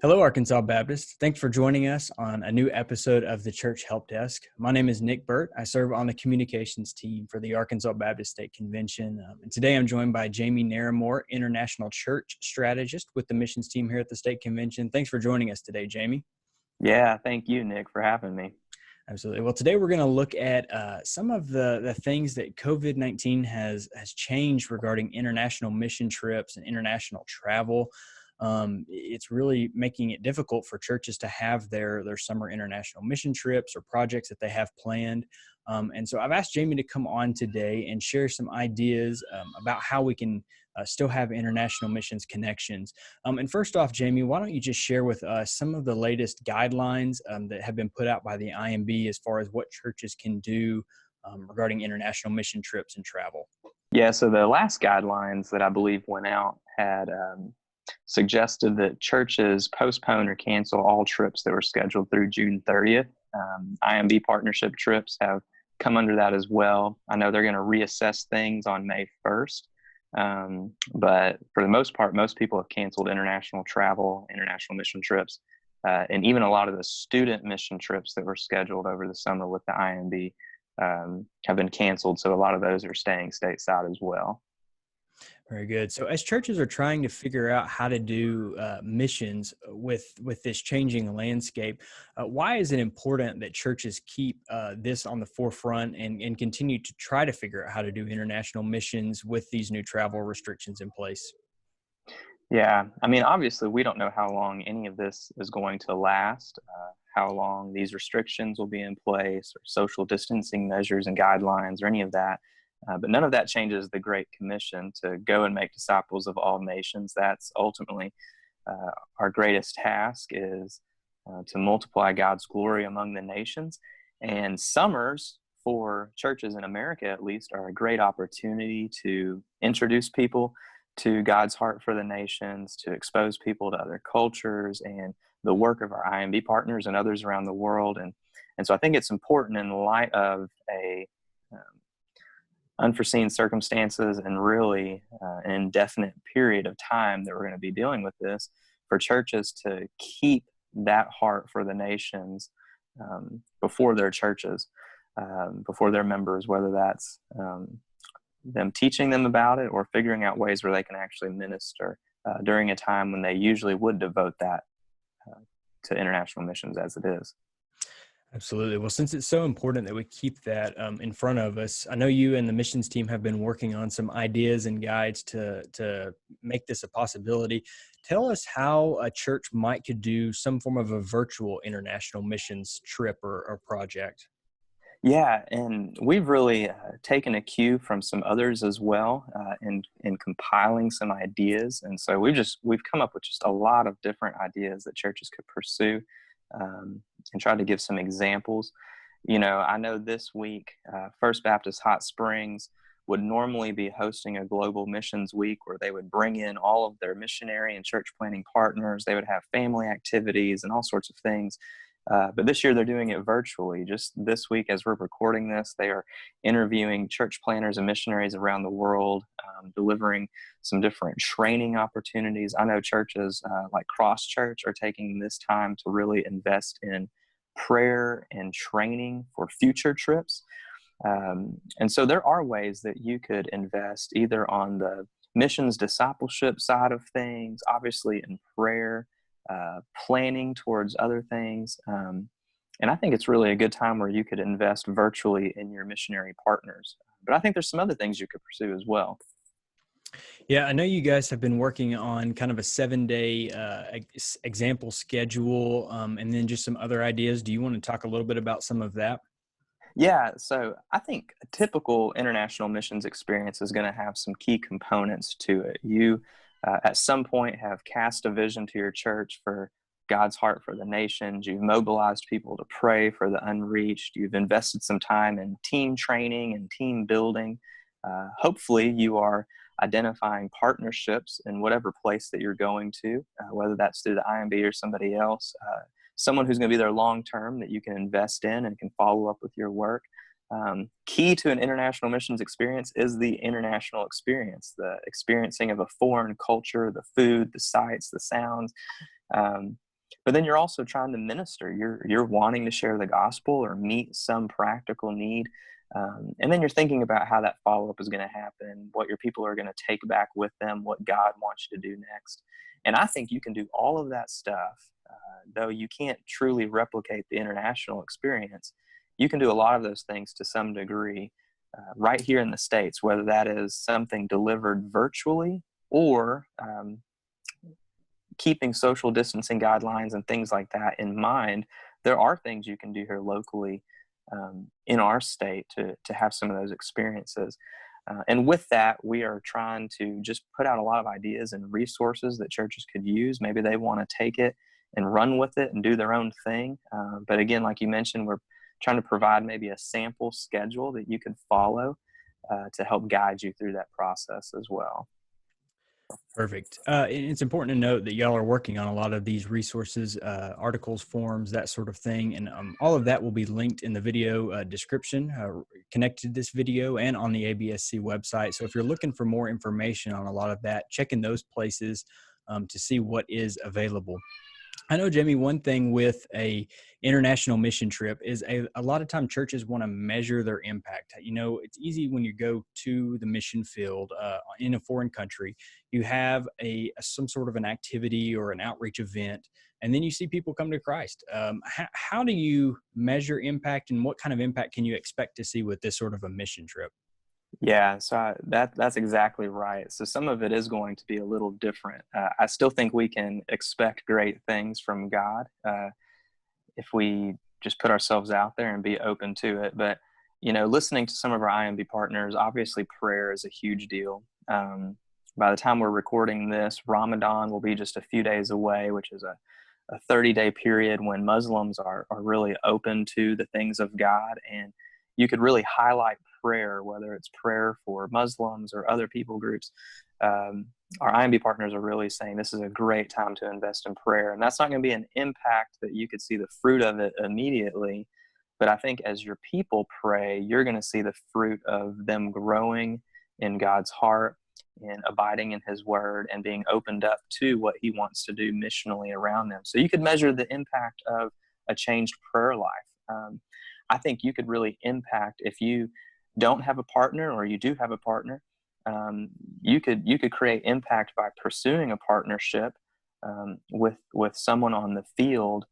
Hello, Arkansas Baptist. Thanks for joining us on a new episode of the Church Help Desk. My name is Nick Burt. I serve on the communications team for the Arkansas Baptist State Convention. And today I'm joined by Jamie Naramore, International Church Strategist with the missions team here at the State Convention. Thanks for joining us today, Jamie. Yeah, thank you, Nick, for having me. Absolutely. Well, today we're going to look at some of the things that COVID-19 has changed regarding international mission trips and international travel. It's really making it difficult for churches to have their summer international mission trips or projects that they have planned. And so I've asked Jamie to come on today and share some ideas about how we can still have international missions connections. And first off, Jamie, why don't you just share with us some of the latest guidelines that have been put out by the IMB as far as what churches can do regarding international mission trips and travel? Yeah, so the last guidelines that I believe went out had suggested that churches postpone or cancel all trips that were scheduled through June 30th. IMB partnership trips have come under that as well. I know they're going to reassess things on May 1st. But for the most part, most people have canceled international travel, international mission trips, and even a lot of the student mission trips that were scheduled over the summer with the IMB have been canceled. So a lot of those are staying stateside as well. Very good. So as churches are trying to figure out how to do missions with this changing landscape, why is it important that churches keep this on the forefront and continue to try to figure out how to do international missions with these new travel restrictions in place? Yeah, I mean, obviously, we don't know how long any of this is going to last, how long these restrictions will be in place, or social distancing measures and guidelines, or any of that. But none of that changes the Great Commission to go and make disciples of all nations. That's ultimately our greatest task, is to multiply God's glory among the nations. And summers, for churches in America at least, are a great opportunity to introduce people to God's heart for the nations, to expose people to other cultures and the work of our IMB partners and others around the world. And so I think it's important, in light of a unforeseen circumstances and really an indefinite period of time that we're going to be dealing with this, for churches to keep that heart for the nations before their churches, before their members, whether that's them teaching them about it or figuring out ways where they can actually minister during a time when they usually would devote that to international missions as it is. Absolutely. Well, since it's so important that we keep that in front of us, I know you and the missions team have been working on some ideas and guides to make this a possibility. Tell us how a church could do some form of a virtual international missions trip or project. Yeah, and we've really taken a cue from some others as well in compiling some ideas. And so we've come up with just a lot of different ideas that churches could pursue, and try to give some examples. You know, I know this week, First Baptist Hot Springs would normally be hosting a global missions week where they would bring in all of their missionary and church planting partners. They would have family activities and all sorts of things. But this year they're doing it virtually. Just this week, as we're recording this, they are interviewing church planners and missionaries around the world, delivering some different training opportunities. I know churches like Cross Church are taking this time to really invest in prayer and training for future trips. And so there are ways that you could invest either on the missions discipleship side of things, obviously in prayer, planning towards other things. And I think it's really a good time where you could invest virtually in your missionary partners. But I think there's some other things you could pursue as well. Yeah, I know you guys have been working on kind of a 7-day example schedule, and then just some other ideas. Do you want to talk a little bit about some of that? Yeah, so I think a typical international missions experience is going to have some key components to it. You, at some point, have cast a vision to your church for God's heart for the nations. You've mobilized people to pray for the unreached. You've invested some time in team training and team building. Hopefully, you are identifying partnerships in whatever place that you're going to, whether that's through the IMB or somebody else, someone who's going to be there long term that you can invest in and can follow up with your work. Key to an international missions experience is the international experience, the experiencing of a foreign culture, the food, the sights, the sounds. But then you're also trying to minister. You're wanting to share the gospel or meet some practical need. And then you're thinking about how that follow-up is going to happen, what your people are going to take back with them, what God wants you to do next. And I think you can do all of that stuff, though you can't truly replicate the international experience. You can do a lot of those things to some degree right here in the States, whether that is something delivered virtually or keeping social distancing guidelines and things like that in mind. There are things you can do here locally in our state to have some of those experiences. And with that, we are trying to just put out a lot of ideas and resources that churches could use. Maybe they want to take it and run with it and do their own thing. But again, like you mentioned, we're trying to provide maybe a sample schedule that you could follow to help guide you through that process as well. Perfect. And it's important to note that y'all are working on a lot of these resources, articles, forms, that sort of thing. And all of that will be linked in the video description, connected to this video and on the ABSC website. So if you're looking for more information on a lot of that, check in those places to see what is available. I know, Jamie, one thing with a international mission trip is a lot of time churches want to measure their impact. You know, it's easy when you go to the mission field in a foreign country, you have some sort of an activity or an outreach event, and then you see people come to Christ. How do you measure impact, and what kind of impact can you expect to see with this sort of a mission trip? Yeah, so that's exactly right. So some of it is going to be a little different. I still think we can expect great things from God if we just put ourselves out there and be open to it. But, you know, listening to some of our IMB partners, obviously prayer is a huge deal. By the time we're recording this, Ramadan will be just a few days away, which is a 30-day period when Muslims are really open to the things of God. And you could really highlight prayer, whether it's prayer for Muslims or other people groups. Our IMB partners are really saying this is a great time to invest in prayer. And that's not going to be an impact that you could see the fruit of it immediately. But I think as your people pray, you're going to see the fruit of them growing in God's heart and abiding in his word and being opened up to what he wants to do missionally around them. So you could measure the impact of a changed prayer life. I think you could really impact if you don't have a partner or you do have a partner. You could create impact by pursuing a partnership with someone on the field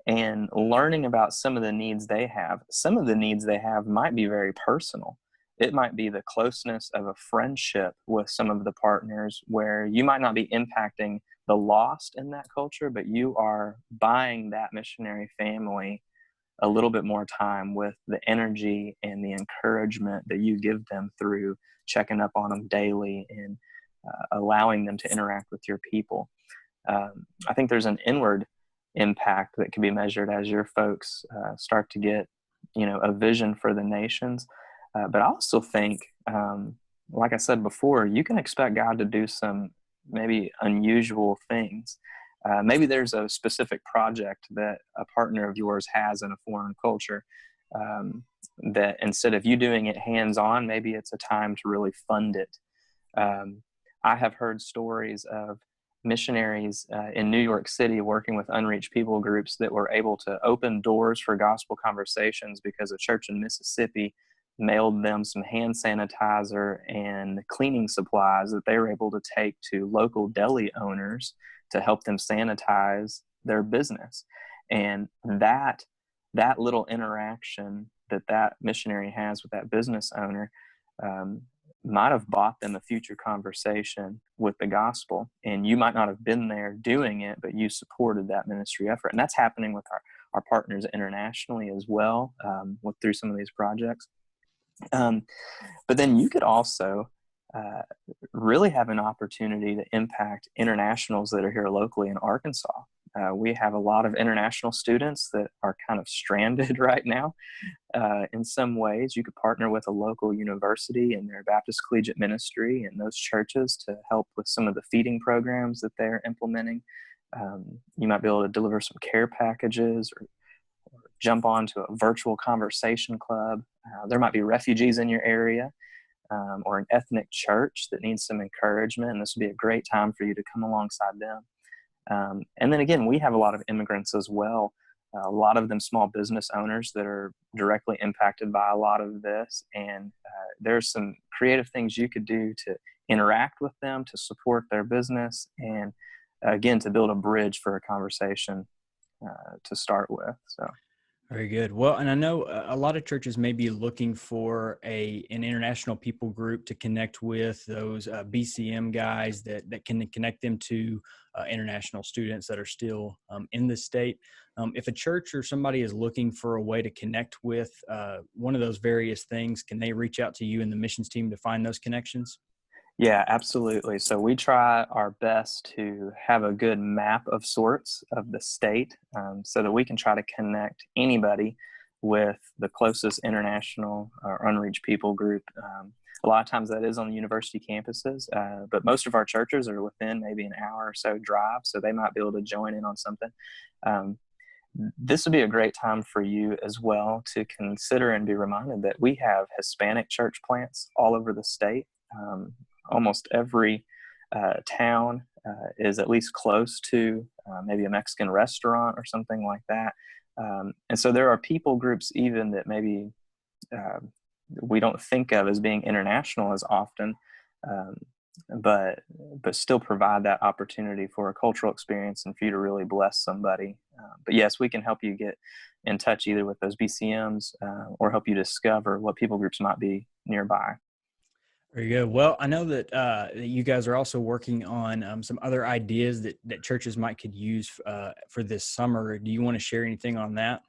and learning about some of the needs they have. Some of the needs they have might be very personal. It might be the closeness of a friendship with some of the partners where you might not be impacting the lost in that culture, but you are buying that missionary family a little bit more time with the energy and the encouragement that you give them through checking up on them daily and allowing them to interact with your people. I think there's an inward impact that can be measured as your folks start to get, you know, a vision for the nations. But I also think, like I said before, you can expect God to do some maybe unusual things. Maybe there's a specific project that a partner of yours has in a foreign culture that instead of you doing it hands-on, maybe it's a time to really fund it. I have heard stories of missionaries in New York City working with unreached people groups that were able to open doors for gospel conversations because a church in Mississippi mailed them some hand sanitizer and cleaning supplies that they were able to take to local deli owners to help them sanitize their business. And that little interaction that missionary has with that business owner might have bought them a future conversation with the gospel. And you might not have been there doing it, but you supported that ministry effort. And that's happening with our partners internationally as well, through some of these projects. But then you could also really have an opportunity to impact internationals that are here locally in Arkansas. We have a lot of international students that are kind of stranded right now. In some ways, you could partner with a local university and their Baptist collegiate ministry and those churches to help with some of the feeding programs that they're implementing. You might be able to deliver some care packages or jump onto a virtual conversation club. There might be refugees in your area or an ethnic church that needs some encouragement, and this would be a great time for you to come alongside them And then again, we have a lot of immigrants as well. A lot of them small business owners that are directly impacted by a lot of this. And there's some creative things you could do to interact with them, to support their business, and again, to build a bridge for a conversation to start with. So. Very good. Well, and I know a lot of churches may be looking for an international people group to connect with, those BCM guys that can connect them to international students that are still in the state. If a church or somebody is looking for a way to connect with one of those various things, can they reach out to you and the missions team to find those connections? Yeah, absolutely. So we try our best to have a good map of sorts of the state, so that we can try to connect anybody with the closest international or unreached people group. A lot of times that is on the university campuses, but most of our churches are within maybe an hour or so drive, so they might be able to join in on something. Um, this would be a great time for you as well to consider and be reminded that we have Hispanic church plants all over the state. Almost every town is at least close to maybe a Mexican restaurant or something like that. And so there are people groups even that maybe we don't think of as being international as often, um, but still provide that opportunity for a cultural experience and for you to really bless somebody. But yes, we can help you get in touch either with those BCMs or help you discover what people groups might be nearby. Very good. Well, I know that you guys are also working on some other ideas that churches might could use for this summer. Do you want to share anything on that?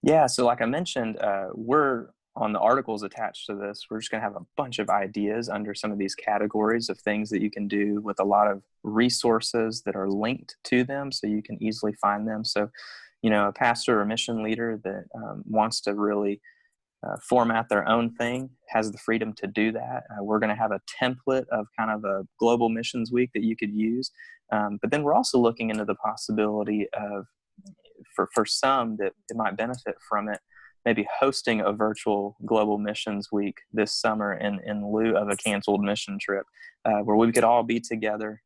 Yeah, so like I mentioned, we're on the articles attached to this. We're just going to have a bunch of ideas under some of these categories of things that you can do with a lot of resources that are linked to them so you can easily find them. So, a pastor or mission leader that wants to really format their own thing has the freedom to do that. We're going to have a template of kind of a global missions week that you could use. But then we're also looking into the possibility of, for some that it might benefit from it, maybe hosting a virtual global missions week this summer in lieu of a canceled mission trip, where we could all be together,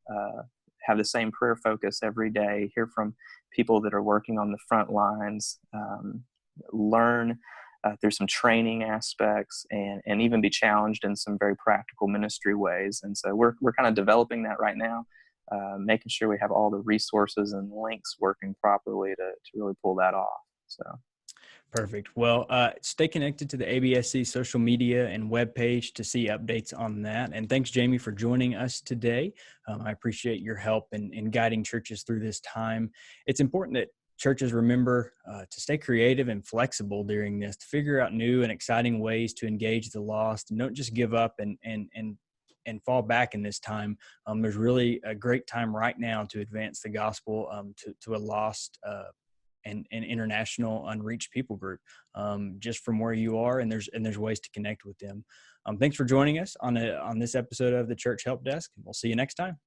have the same prayer focus every day, hear from people that are working on the front lines, learn through some training aspects, and even be challenged in some very practical ministry ways. And so we're kind of developing that right now, making sure we have all the resources and links working properly to really pull that off. So. Perfect. Well, stay connected to the ABSC social media and webpage to see updates on that. And thanks, Jamie, for joining us today. I appreciate your help in guiding churches through this time. It's important that churches remember to stay creative and flexible during this, to figure out new and exciting ways to engage the lost, and don't just give up and fall back in this time. There's really a great time right now to advance the gospel to a lost and international unreached people group, just from where you are, and there's ways to connect with them. Thanks for joining us on this episode of the Church Help Desk. We'll see you next time.